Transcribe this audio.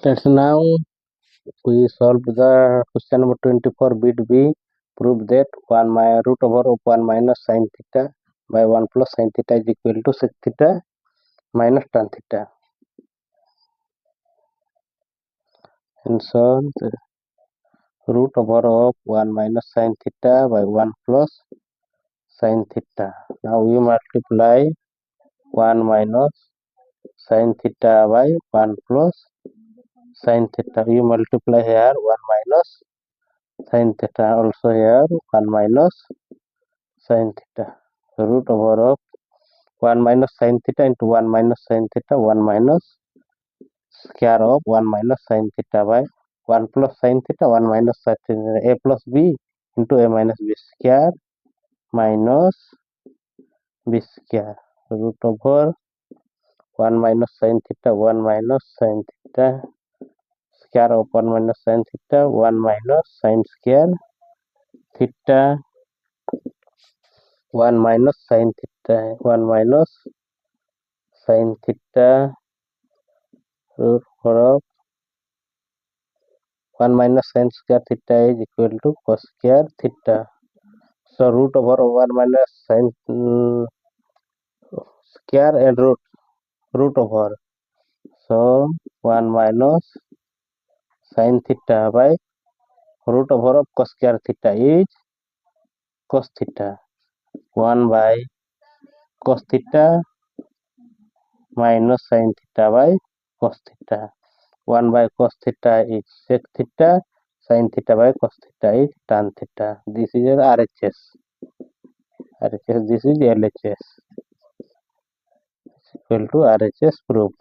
Let's now we solve the question number 24 bit B. Prove that root over of 1 minus sin theta by 1 plus sin theta is equal to sec theta minus tan theta. Answer: root over of 1 minus sin theta by 1 plus sin theta. Now we multiply 1 minus sin theta by 1 plus sin theta. We multiply here 1 minus sin theta, also here 1 minus sin theta. Root over of 1 minus sin theta into 1 minus sin theta, 1 minus square of 1 minus sin theta by 1 plus sin theta, 1 minus sin theta, a plus b into a minus b square minus b square. Root over 1 minus sin theta, 1 minus sin theta, square of 1 minus sin theta, 1 minus sin square theta, 1 minus sin theta, 1 minus sin theta, root over 1 minus sin square theta is equal to cos square theta. So root over 1 minus sin square and root over. So 1 minus sin theta by root over of cos square theta is cos theta. 1 by cos theta minus sin theta by cos theta. 1 by cos theta is sec theta, sin theta by cos theta is tan theta. This is RHS. This is LHS. Equal to RHS proved.